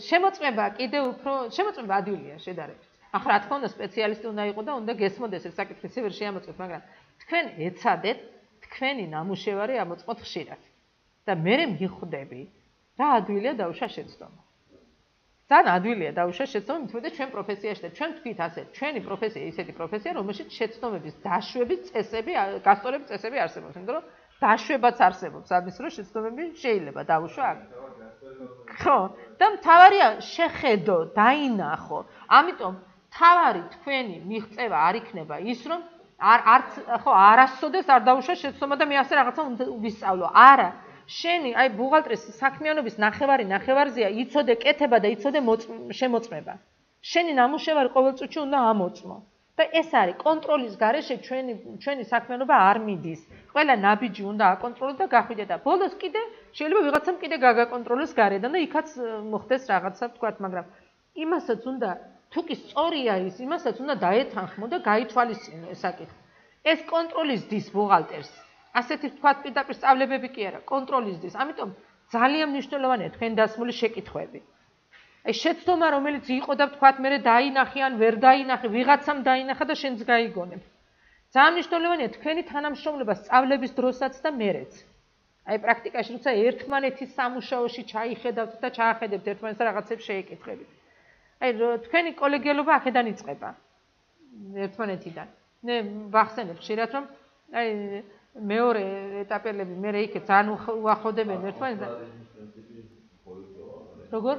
შემოწმება კიდე უფრო შემოწმება ადვილია შედარებით. ახლა რა თქმა უნდა სპეციალისტი უნდა იყოს და უნდა გესმოდეს ეს საკითხი, ვერ შეამოწმოთ, მაგრამ თქვენ ეცადეთ თქვენი ნამუშევარი ამოწყოთ ხშირად. და მე მიხვდები რა ადვილია დაუშვა შეცდომა. ძალიან ადვილია დაუშვა შეცდომა, მithmeτε ჩვენ პროფესიაში და ჩვენ თქვით ასე, ჩვენი პროფესია ისეთი პროფესია, რომელშიც შეცდომების დაშვების წესები, გასწორების წესები არსებობს, იმიტომ რომ დაშვებაც არსებობს, ამის რომ შეცდომები შეიძლება დაუშვა აქ. ხო, და მთავარია შეხედო, დაინახო. ამიტომ მთავარი თქვენი მიღწევა არ იქნება ის, რომ არც ხო არასოდეს არ დაუშვა შეცდომა და მე ასე რაღაცა ვისწავლო. არა, შენი აი ბუღალტრის საქმიანობის ნახევარზეა იცოდე კეთება და იცოდე შემოწმება. შენი ნამუშევარი ყოველ წუთში უნდა ამოწმო. და ეს არის კონტროლის გარეშე ჩვენი საქმიანობა არ მიდის. ყველა ნაბიჯი უნდა აკონტროლოს და გახვიდე და ბოლოს კიდე შეიძლება ვიღაცამ კიდე გაგაკონტროლოს გარედან და იქაც მოხდეს რაღაცა თქვათ, მაგრამ იმასაც უნდა თუ კი სწორია ის, იმასაც უნდა დაეთანხმო და გაითვალისწინო ეს საკითხი. ეს კონტროლის დის ბუღალტერს. ასეთი თქვათ პირდაპირ სწავლებები კი არა, კონტროლის დის. ამიტომ ძალიან მნიშვნელოვანია თქვენ დასმული შეკითხვები. აი შეცდომა რომელიც იყო და თქვათ მე დაინახე ან ვერ დაინახე, ვიღაცამ დაინახა და შენც გაიგონებ. ძალიან მნიშვნელოვანია თქვენი თანამშრომლობა სწავლების დროსაც და მერეც. აი პრაქტიკაში როცა ერთმანეთის სამუშაოში ჩაიხედავთ და ჩაახედებთ ერთმანეთს რაღაცებს შეეკითხებით. აი თქვენი კოლეგიალობა აქედან იწყება. ერთმანეთიდან. მე ვახსენებ ხშირად რომ აი მეორე ეტაპელები მე იქ ძალიან უახლოვდებიან ერთმანეთს. როგორ?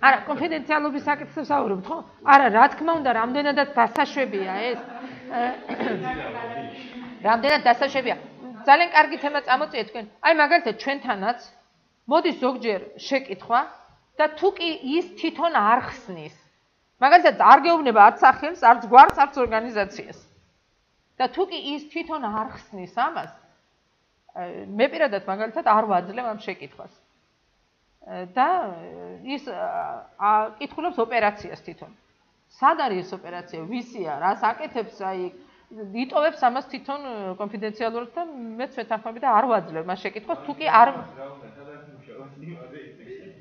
არა, კონფიდენციალობის საკითხებს ავუბრობთ, ხო? არა, რა თქმა უნდა, რამდენადაც დასაშვებია ეს. რამდენად დასაშვებია. ძალიან კარგი თემა წამოწიეთ თქვენ. აი მაგალითად ჩვენთანაც მოდის ზოგჯერ შეკითხვა და თუ კი ის თვითონ არ ხსნის. მაგალითად არ გეუბნება არც სახელს, არც გვარს, არც ორგანიზაციას. და თუ კი ის თვითონ არ ხსნის ამას, მე პირადად მაგალითად არ ვაძლევ ამ შეკითხვას. და ის კითხულობს ოპერაციას თვითონ. სად არის ეს ოპერაცია? ვისია, რას აკეთებს, აი იტოვებს ამას თვითონ კონფიდენციალურად და მე თვითონხმები და არ ვაძლევ მას შეკითხვას, თუ კი არ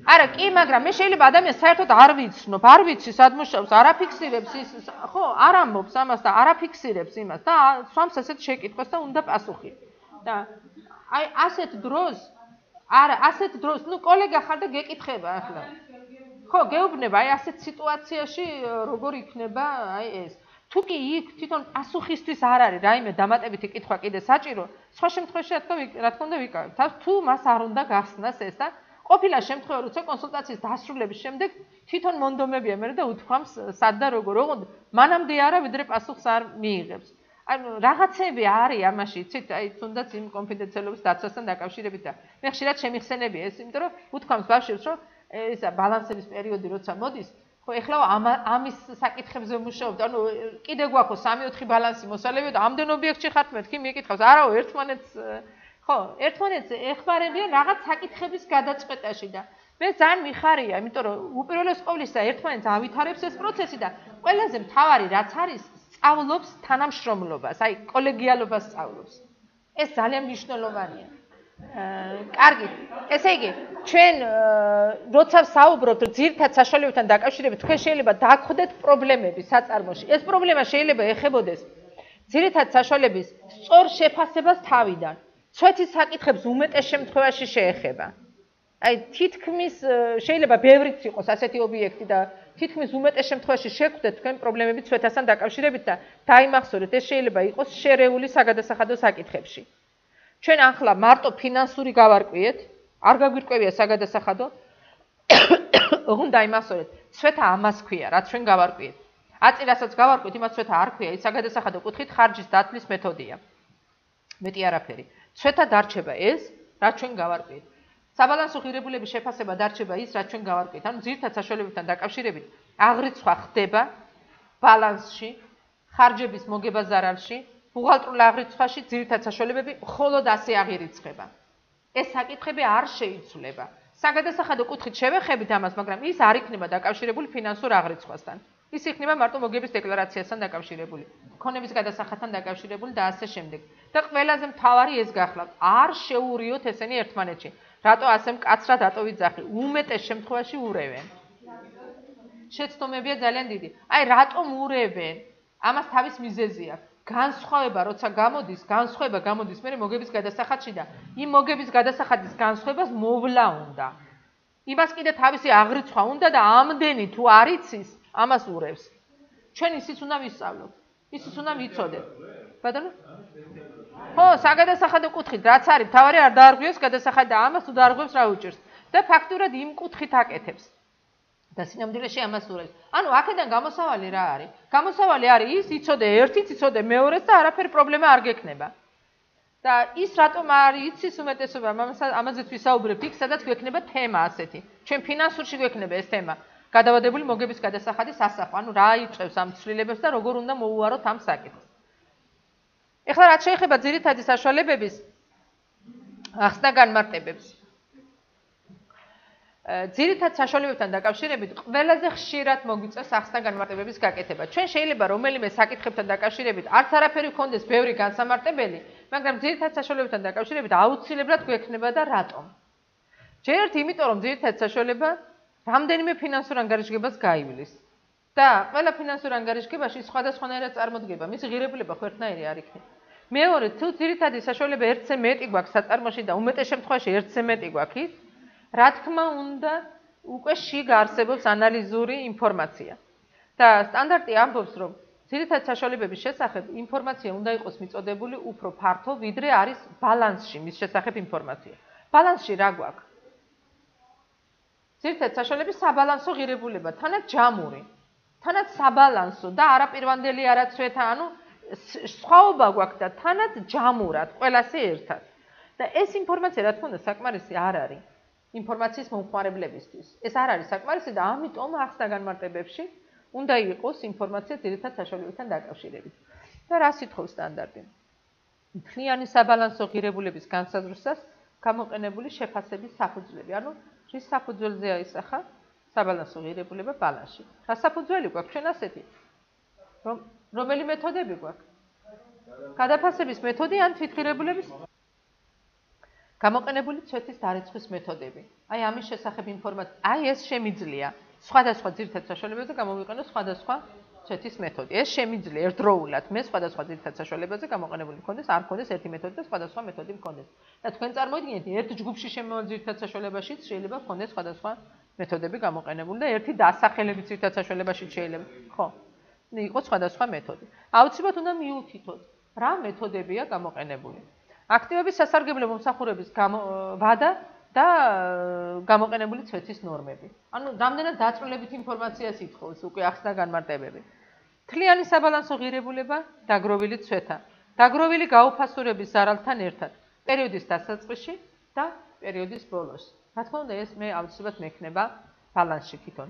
არა, კი, მაგრამ მე შეიძლება ადამიანს საერთოდ არ ვიცნობ, არ ვიცი სად მუშაობს, არ აფიქსირებს ის, ხო, არ ამბობს ამას და არ აფიქსირებს იმას და სვამს ასეთ შეკითხვას და უნდა პასუხი. და აი ასეთ დროს, ნუ კოლეგა ხარ და გეკითხება ახლა. ხო, გეუბნება, აი ასეთ სიტუაციაში როგორ იქნება აი ეს. თუ კი იქ თვითონ პასუხისთვის არ არის რაიმე დამატებითი კითხვა კიდე საჭირო, სხვა შემთხვევაში რა თქმა უნდა ვიკავებ. თუ მას არ უნდა გახსნას ეს და ყოფილა შემთხვევა, როცა კონსულტაციის დასრულების შემდეგ თვითონ მონდომებია მე და უთქვამს სად და როგორ, ოღონდ მანამდე არა, ვიდრე პასუხს არ მიიღებს. ანუ რაღაცები არის ამაში, იცით, აი თუნდაც იმ კონფიდენციალობის დაცვასთან დაკავშირებით და მე ხშირად შემიხსენებია ეს, იმიტომ რომ უთქვამს ბავშვებს, რომ ისა ბალანსების პერიოდი როცა მოდის, ხო, ეხლა ამის საკითხებზე ვმუშაობთ, ანუ კიდე გვაქვს 3-4 ბალანსი მოსალები და ამდენ ობიექტში ხართ მეთქი მიკითხავს, არაო, ერთმანეთს ხო, ერთმანეთს ეხმარებიან რაღაც საკითხების გადაწყვეტაში და მე ძალიან მიხარია, იმიტომ რომ უპირველეს ყოვლისა ერთმანეთს ავითარებს ეს პროცესი და ყველაზე მთავარი რაც არის, სწავლობს თანამშრომლობას, აი კოლეგიალობას სწავლობს. ეს ძალიან მნიშვნელოვანია. კარგი, ესე იგი, ჩვენ როცა ვსაუბრობთ ძირითად საშუალებებთან დაკავშირებით, თქვენ შეიძლება დაგხვდეთ პრობლემები საწარმოში. ეს პრობლემა შეიძლება ეხებოდეს ძირითად საშუალების სწორ შეფასებას თავიდან. ცვეთის საკითხებს უმეტეს შემთხვევაში შეეხება. აი თითქმის შეიძლება ბევრიც იყოს ასეთი ობიექტი და თითქმის უმეტეს შემთხვევაში შეხვდეთ თქვენ პრობლემები ცვეთასთან დაკავშირებით და დაიმახსოვრეთ, ეს შეიძლება იყოს შერეული საგადასახადო საკითხებში. ჩვენ ახლა მარტო ფინანსური გავარკვიეთ, არ გაგვირკვევია საგადასახადო, ოღონდ დაიმახსოვრეთ, ცვეთა ამას ქვია, რაც ჩვენ გავარკვიეთ. აწი რასაც გავარკვიეთ, იმას ცვეთა არ ქვია, ის საგადასახადო კუთხით ხარჯის დათვლის მეთოდია. მეტი არაფერი. ცვეთა დარჩება ეს, რაც ჩვენ გავარკვიეთ. საბალანსო ღირებულების შეფასება დარჩება ის, რაც ჩვენ გავარკვიეთ. ანუ ძირითად საშუალებებთან დაკავშირებით აღრიცხვა ხდება ბალანსში, ხარჯების მოგება-ზარალში, ბუღალტრულ აღრიცხვაში ძირითად საშუალებები მხოლოდ ასე აღირიცხება. ეს საკითხები არ შეიცვლება. საგადასახადო კუთხით შევეხებით ამას, მაგრამ ის არ იქნება დაკავშირებული ფინანსურ აღრიცხვასთან. ის იქნება მარტო მოგების დეკლარაციასთან დაკავშირებული, ქონების გადასახადთან დაკავშირებული და ასე შემდეგ. და ყველაზე მთავარი ეს გახლავთ, არ შეურიოთ ესენი ერთმანეთში. რატო ასე მკაცრად ატოვით ძახი? უმეტეს შემთხვევაში ურევენ. შეცდომებია ძალიან დიდი. აი რატომ ურევენ? ამას თავის მიზეზი აქვს. განსხვავება როცა გამოდის მე მოგების გადასახადში და იმ მოგების გადასახადის განსხვავებას მოვლა უნდა. იმას კიდე თავისი აღრიცხვა უნდა და ამდენი თუ არ იცის, ამას ურევს. ჩვენ ისიც უნდა ვისწავლოთ. ისიც უნდა ვიცოდეთ. ბატონო? ხო, საგადასახადო კუთხით რაც არის, თავარი არ დაარღვიოს გადასახადი და ამას თუ დაარღვევს რა უჭირს. და ფაქტურად იმ კუთხით აკეთებს. და სინამდვილეში ამას ურევს. ანუ აქედან გამოსავალი რა არის? გამოსავალი არის ის, იცოდე ერთიც, იცოდე მეორეც და არაფერი პრობლემა არ გექნება. და ის რატომ არ იცის უმეტესობა, ამაზეც ვისაუბრებთ, იქ სადაც გვექნება თემა ასეთი. ჩვენ ფინანსურში გვექნება ეს თემა. გადავადებული მოგების გადასახადის ასახვა, ანუ რა იწევს ამ ცვლილებებს და როგორ უნდა მოუაროთ ამ საკითხს. ეხლა რაც შეეხება ძირითადი საშუალებების ახსნა განმარტებებს. ძირითად საშუალებებთან დაკავშირებით ყველაზე ხშირად მოგვიწევს ახსნა განმარტებების გაკეთება. ჩვენ შეიძლება რომელიმე საკითხებთან დაკავშირებით არც არაფერი გქონდეს ბევრი განსამარტებელი, მაგრამ ძირითად საშუალებებთან დაკავშირებით აუცილებლად გვექნება და რატომ? ჯერ იმიტომ რომ ძირითად საშუალება რამდენიმე ფინანსურ ანგარიშგებას გაივლის. და ყველა ფინანსურ ანგარიშგებაში სხვადასხვანაირად წარმოდგება, მისი ღირებულება ხო ერთნაირი არ იქნება. მეორე, თუ ძირითადი საშუალება ერთზე მეტი გვაქვს საწარმოში და უმეტეს შემთხვევაში ერთზე მეტი გვაქვს, რა თქმა უნდა, უკვე შიგ არსებობს ანალიზური ინფორმაცია. და სტანდარტი ამბობს, რომ ძირითადი საშუალებების შესახებ ინფორმაცია უნდა იყოს მიწოდებული უფრო ფართო, ვიდრე არის ბალანსში მის შესახებ ინფორმაცია. ბალანსში რა გვაქვს? ძირითადი საშუალების საბალანსო ღირებულება, თანაც ჯამური, თანაც საბალანსო და არაპირვანდელი არაცვეთა, ანუ სხვაობა გვაქვს და თანაც ჯამურად, ყველასე ერთად. და ეს ინფორმაცია რა თქმა უნდა საკმარისი არ არის ინფორმაციის მომხმარებლებისთვის. ეს არ არის საკმარისი და ამიტომ ახსნა განმარტებებში უნდა იყოს ინფორმაცია ძირითად საშუალებებთან დაკავშირებით. და რა სიტყვის სტანდარტი? მთლიანი საბალანსო ღირებულების განსაზღვრისას გამოყენებული შეფასების საფუძვლები. ანუ რის საფუძველზეა ისახა საბალანსო ღირებულება ბალანსში. რა საფუძველი გვაქვს ჩვენ ასეთი? რომელი მეთოდები გვაქვს? გადაფასების მეთოდი ან თვითღირებულების გამოყენებული ცვეთის დარიცხვის მეთოდები. აი ამის შესახებ ინფორმაცია, აი ეს შემიძლია სხვადასხვა ძირითად საშუალებებზე გამოვიყენოს სხვადასხვა ცვეთის მეთოდი. ეს შემიძლია ერთდროულად მე სხვადასხვა ძირითად საშუალებებზე გამოყენებული მქონდეს, არ მქონდეს ერთი მეთოდი და სხვადასხვა მეთოდი მქონდეს. და თქვენ წარმოიდგინეთ, ერთ ჯგუფში შემოვალ ძირითად საშუალებაშიც შეიძლება მქონდეს სხვადასხვა მეთოდები გამოყენებული და ერთი დასახელების ძირითად საშუალებაშიც შეიძლება, ხო? იყოს სხვადასხვა მეთოდი. აუცილებლად უნდა მიუთითოთ, რა მეთოდებია გამოყენებული. აქტივების სასარგებლო მომსახურების ვადა და გამოყენებული ცვეთის ნორმები. ანუ რამდენად დაწვრილებით ინფორმაციას ითხოვს უკვე ახსნა განმარტებები. მთლიანი საბალანსო ღირებულება, დაგროვილი ცვეთა. დაგროვილი გაუფასურების ზარალთან ერთად, პერიოდის დასაწყისში და პერიოდის ბოლოს. რა თქმა უნდა, ეს მე აუცილებლად მექნება ბალანსში თვითონ.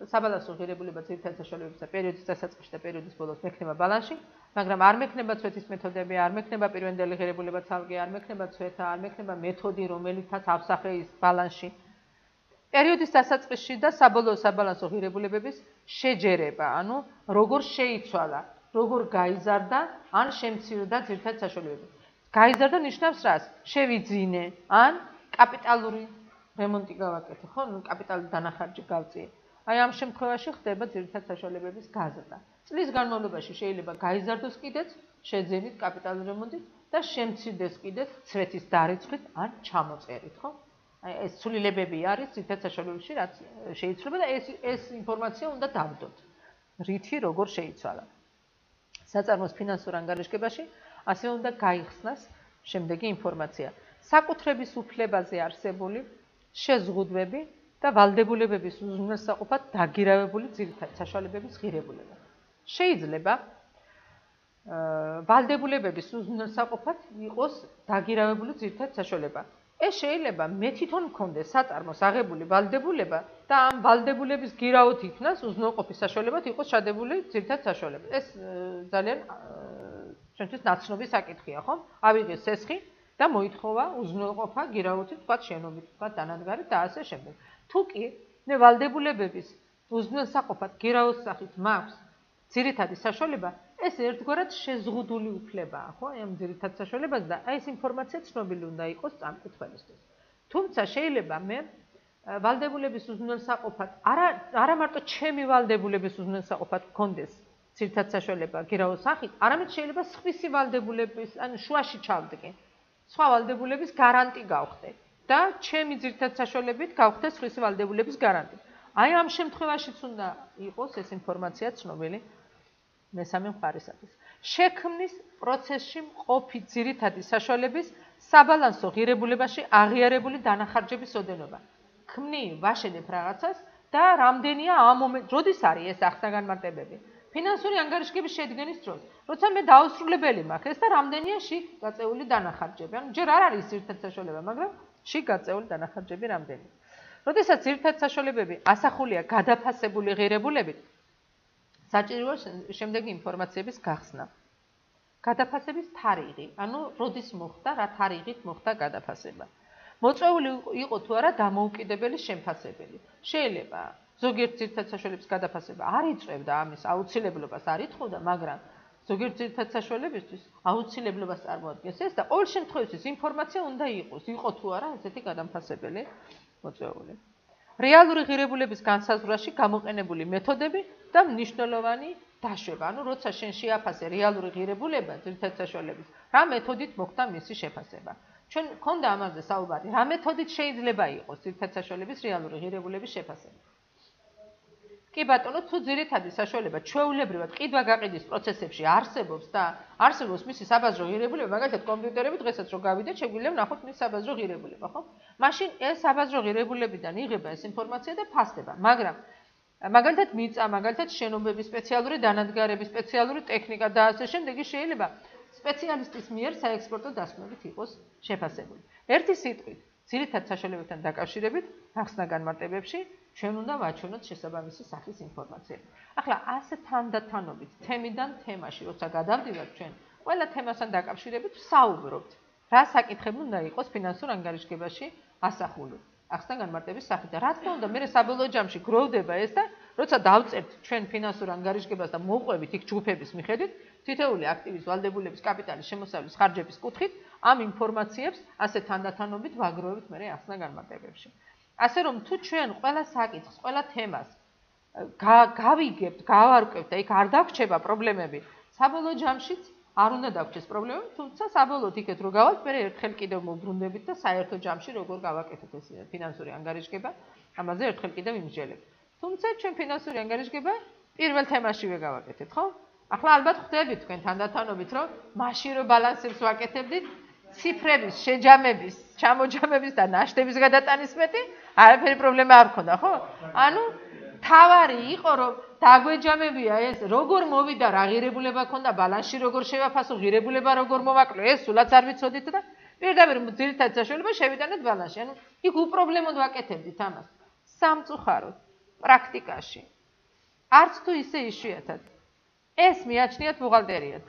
საბალანსო ღირებულება ძირითად საშუალებებისა პერიოდის დასაწყისში და პერიოდის ბოლოს მექნება ბალანსში, მაგრამ არ მექნება ცვეთის მეთოდები, არ მექნება პირვანდელი ღირებულება ცალკე, არ მექნება ცვეთა, არ მექნება მეთოდი, რომელიცაც ავსახე ის ბალანსში. პერიოდის დასაწყისში და საბოლოო საბალანსო ღირებულებების შეჯერება, ანუ როგორ შეიცვალა, როგორ გაიზარდა, ან შემცირდა ძირითად საშუალებები. გაიზარდა ნიშნავს რას? შევიძინე, ან კაპიტალური რემონტი გავაკეთე, ხო? კაპიტალური დანახარჯი გავწიე. აი ამ შემთხვევაში ხდება ძირითად საშუალებების გაზრდა. წლის განმავლობაში შეიძლება გაიზარდოს კიდეც შეძენით კაპიტალური რემონტით და შემცირდეს კიდეც ცვეთის დარიცხვით ან ჩამოწერით, ხო? აი ეს ცვლილებები არის ძირითად საშუალებებში, რაც შეიცვლება და ეს ინფორმაცია უნდა დავდოთ. რითი როგორ შეიცვალა. საწარმოს ფინანსურ ანგარიშგებაში ასევე უნდა გაიხსნას შემდეგი ინფორმაცია. საკუთრების უფლებაზე არსებული შეზღუდვები და ვალდებულებების უზრუნველსაყოფად დაგირავებული ძირითად საშუალებების ღირებულება. შეიძლება ვალდებულებების უზრუნველსაყოფად იყოს დაგირავებული ძირითად საშუალება. ეს შეიძლება მე თვითონ მქონდეს საწარმოს აღებული ვალდებულება და ამ ვალდებულების გირავით იქნას უზრუნველყოფის საშუალებად იყოს შადებული ძირითად საშუალება. ეს ძალიან ჩვენთვის ნაცნობი საკითხია, ხო? ავიღე სესხი და მოითხოვა უზრუნველყოფა გირავით, თქვა შენობით, თქვა დანადგარით და ასე შემდეგ. თუ კი მე ვალდებულებების უზრუნველსაყოფად გირავის სახით მაქვს ძირითადი საშუალება, ეს ერთგვარად შეზღუდული უფლებაა, ხო? ამ ძირითად საშუალებაზე და აი ეს ინფორმაცია ცნობილი უნდა იყოს წამკითხველისთვის. თუმცა შეიძლება მე ვალდებულების უზრუნველსაყოფად არა მარტო ჩემი ვალდებულების უზრუნველსაყოფად მქონდეს ძირითად საშუალება გირავის სახით, არამედ შეიძლება სხვისი ვალდებულების, ანუ შუაში ჩავდგე. სხვა ვალდებულების გარანტი გავხდე და ჩემი ძირითად საშუალებით გავხდე სხვისი ვალდებულების გარანტი. აი ამ შემთხვევაშიც უნდა იყოს ეს ინფორმაცია ცნობილი მესამე მხარისათვის. შექმნის პროცესში მყოფი ძირითადი საშუალების საბალანსო ღირებულებაში აღიარებული დანახარჯების ოდენობა. ქმნი ვაშენებ რაღაცას და რამდენია ამ მომენტში, როდის არის ეს ახსნა განმარტებები? ფინანსური ანგარიშგების შედგენის დროს. როცა მე დაუსრულებელი მაქვს ეს და რამდენია შიგ გაწეული დანახარჯები. ანუ ჯერ არ არის ძირითად საშუალება, მაგრამ შიგ გაწეული დანახარჯები რამდენია. როდესაც ძირითად საშუალებები ასახულია გადაფასებული ღირებულებით, საჭიროა შემდეგი ინფორმაციების გახსნა. გადაფასების თარიღი, ანუ როდის მოხდა, რა თარიღით მოხდა გადაფასება. მოწვეული იყო თუ არა დამოუკიდებელი შემფასებელი. შეიძლება ზოგიერთ ძირითად საშუალების გადაფასება არ იწვევდა ამის აუცილებლობას არ ითხოვდა, მაგრამ ზოგიერთ ძირითად საშუალებისთვის აუცილებლობას წარმოადგენს ეს და ყოველ შემთხვევაში ინფორმაცია უნდა იყოს, იყო თუ არა ესეთი გადაფასებელი მოწვეული. რეალური ღირებულების განსაზღვრაში გამოყენებული მეთოდები და მნიშვნელოვანი დაშვება. ანუ როცა შენ შეაფასე რეალური ღირებულება ძირითად საშუალების, რა მეთოდით მოხდა მისი შეფასება. ჩვენ მქონდა ამაზე საუბარი, რა მეთოდით შეიძლება იყოს ძირითად საშუალების რეალური ღირებულების შეფასება. კი ბატონო, თუ ძირითადი საშუალება ჩვეულებრივად ყიდვა-გაყიდის პროცესებში არსებობს და არსებობს მისი საბაზრო ღირებულება, მაგალითად კომპიუტერები დღესაც რო გავიდეთ, შეგვიძლია ვნახოთ მის საბაზრო ღირებულება, ხო? მაშინ ეს საბაზრო ღირებულებიდან იღება ეს ინფორმაცია და ფასდება, მაგრამ მაგალითად მიწა, მაგალითად შენობების სპეციალური დანადგარების, სპეციალური ტექნიკა და ასე შემდეგ შეიძლება სპეციალისტის მიერ საექსპორტო დასკვნებით იყოს შეფასებული. ერთი სიტყვით, ძირითად საშუალებებთან დაკავშირებით, ახსნა განმარტებებში ჩვენ უნდა ვაჩვენოთ შესაბამისი სახის ინფორმაციები. ახლა ასე თანდათანობით თემიდან თემაში როცა გადავდივართ ჩვენ, ყველა თემასთან დაკავშირებით ვსაუბრობთ. რა საკითხები უნდა იყოს ფინანსურ ანგარიშგებაში ასახული. ახსნა განმარტების სახით და რა თქმა უნდა, მე საბოლოო ჯამში გროვდება ეს და როცა დავწერთ ჩვენ ფინანსურ ანგარიშგებას და მოვყვებით იქ ჯგუფების მიხედვით, თითოეული აქტივის ვალდებულების კაპიტალის შემოსავლის ხარჯების კუთხით ამ ინფორმაციებს ასე თანდათანობით ვაგროვებთ მე ახსნა განმარტებებში. ასე რომ თუ ჩვენ ყველა საკითხს, ყველა თემას გავიგებთ, გავარკვევთ და იქ არ დაგვრჩება პრობლემები, საბოლოო ჯამშიც არ უნდა დაგვრჩეს პრობლემები, თუმცა საბოლოოდ იქეთ რო გავალთ, მე ერთხელ კიდევ მოვბრუნდებით და საერთო ჯამში როგორ გავაკეთოთ ეს ფინანსური ანგარიშგება, ამაზე ერთხელ კიდევ იმსჯელებთ. თუმცა ჩვენ ფინანსური ანგარიშგება პირველ თემაშივე გავაკეთეთ, ხო? ახლა ალბათ ხვდებით თქვენ თანდათანობით, რომ მაშინ რო ბალანსებს ვაკეთებდით, ციფრების, შეჯამების, ჩამოჯამების და ნაშთების გადატანის მეტი, არაფერი პრობლემა არ მქონდა, ხო? ანუ თავარი იყო, რომ დაგვეჯამებია ეს, როგორ მოვიდა, რა ღირებულება ქონდა, ბალანსში როგორ შევაფასო, ღირებულება როგორ მოვაკლო, ეს სულაც არ ვიცოდით და პირდაპირ ძირითადი საშუალება შევიტანეთ ბალანსში. ანუ იქ უპრობლემოდ ვაკეთებდით ამას. სამწუხაროდ, პრაქტიკაში არც თუ ისე იშვიათად ეს მიაჩნიათ ბუღალტერიად.